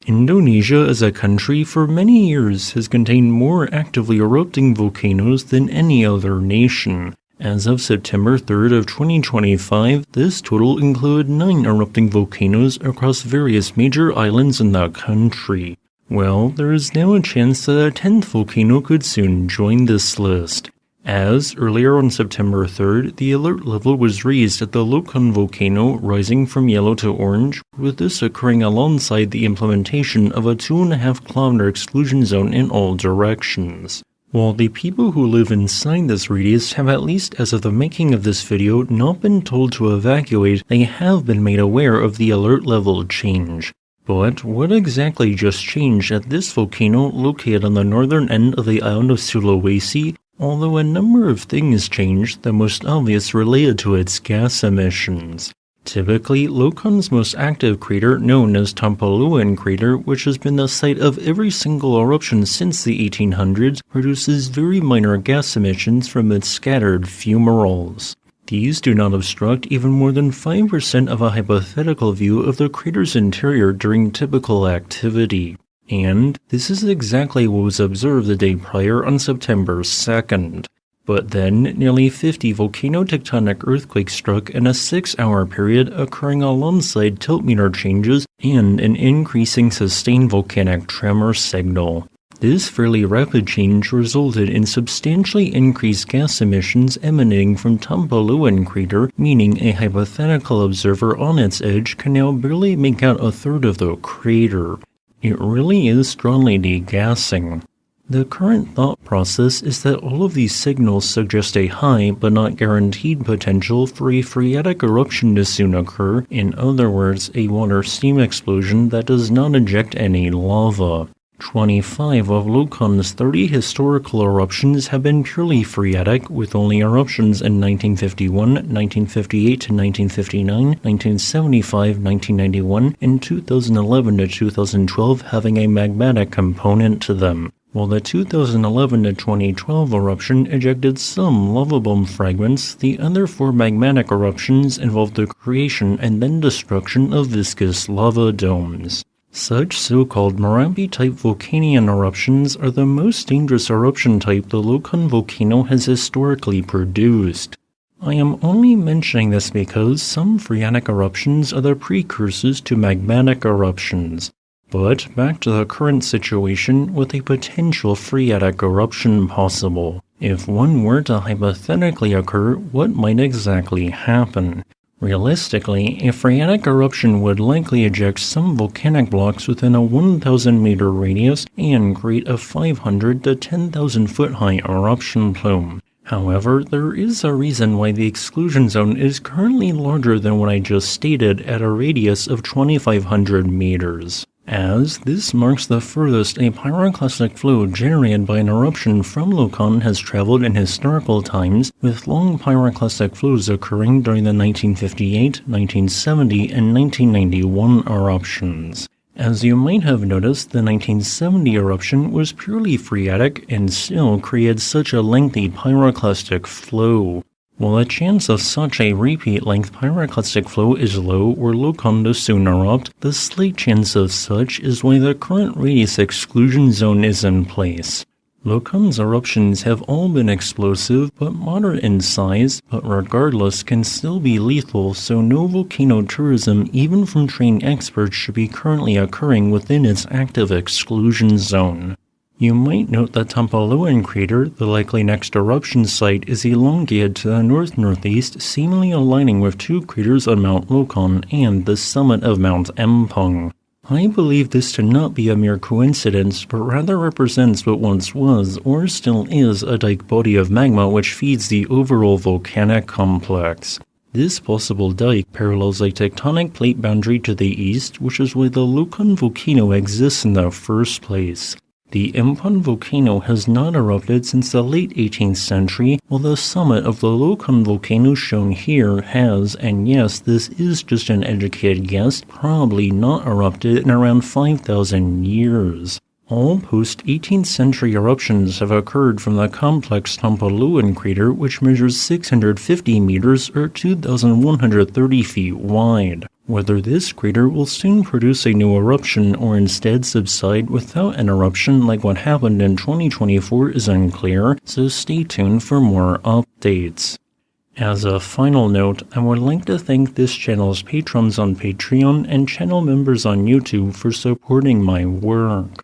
Indonesia as a country for many years has contained more actively erupting volcanoes than any other nation. As of September 3rd of 2025, this total included 9 erupting volcanoes across various major islands in the country. Well, there is now a chance that a 10th volcano could soon join this list, as earlier on September 3rd, the alert level was raised at the Lokon Volcano, rising from yellow to orange, with this occurring alongside the implementation of a 2.5 kilometer exclusion zone in all directions. While the people who live inside this radius have, at least as of the making of this video, not been told to evacuate, they have been made aware of the alert level change. But what exactly just changed at this volcano located on the northern end of the island of Sulawesi? Although a number of things changed, the most obvious related to its gas emissions. Typically, Lokon's most active crater, known as Tompaluan Crater, which has been the site of every single eruption since the 1800s, produces very minor gas emissions from its scattered fumaroles. These do not obstruct even more than 5% of a hypothetical view of the crater's interior during typical activity. And this is exactly what was observed the day prior on September 2nd. But then, nearly 50 volcano-tectonic earthquakes struck in a 6-hour period, occurring alongside tilt-meter changes and an increasing sustained volcanic tremor signal. This fairly rapid change resulted in substantially increased gas emissions emanating from Tompaluan Crater, meaning a hypothetical observer on its edge can now barely make out a third of the crater. It really is strongly degassing. The current thought process is that all of these signals suggest a high but not guaranteed potential for a phreatic eruption to soon occur, in other words, a water steam explosion that does not eject any lava. 25 of Lokon's 30 historical eruptions have been purely phreatic, with only eruptions in 1951, 1958 to 1959, 1975, 1991, and 2011 to 2012 having a magmatic component to them. While the 2011 to 2012 eruption ejected some lava bomb fragments, the other 4 magmatic eruptions involved the creation and then destruction of viscous lava domes. Such so-called Merapi-type Volcanic eruptions are the most dangerous eruption type the Lokon Volcano has historically produced. I am only mentioning this because some phreatic eruptions are the precursors to magmatic eruptions. But back to the current situation with a potential phreatic eruption possible. If one were to hypothetically occur, what might exactly happen? Realistically, a phreatic eruption would likely eject some volcanic blocks within a 1,000 meter radius and create a 500 to 10,000 foot high eruption plume. However, there is a reason why the exclusion zone is currently larger than what I just stated at a radius of 2,500 meters. As this marks the furthest a pyroclastic flow generated by an eruption from Lokon has traveled in historical times, with long pyroclastic flows occurring during the 1958, 1970, and 1991 eruptions. As you might have noticed, the 1970 eruption was purely phreatic and still created such a lengthy pyroclastic flow. While the chance of such a repeat-length pyroclastic flow is low were Lokon to soon erupt, the slight chance of such is why the current radius exclusion zone is in place. Lokon's eruptions have all been explosive but moderate in size, but regardless can still be lethal, so no volcano tourism even from trained experts should be currently occurring within its active exclusion zone. You might note that Tompaluan Crater, the likely next eruption site, is elongated to the north-northeast, seemingly aligning with 2 craters on Mount Lokon and the summit of Mount Empung. I believe this to not be a mere coincidence, but rather represents what once was, or still is, a dike body of magma which feeds the overall volcanic complex. This possible dike parallels a tectonic plate boundary to the east, which is why the Lokon Volcano exists in the first place. The Intan volcano has not erupted since the late 18th century, while the summit of the Lokon volcano shown here has, and yes, this is just an educated guess, probably not erupted in around 5,000 years. All post-18th century eruptions have occurred from the complex Tompaluan Crater, which measures 650 meters or 2,130 feet wide. Whether this crater will soon produce a new eruption or instead subside without an eruption like what happened in 2024 is unclear, so stay tuned for more updates. As a final note, I would like to thank this channel's patrons on Patreon and channel members on YouTube for supporting my work.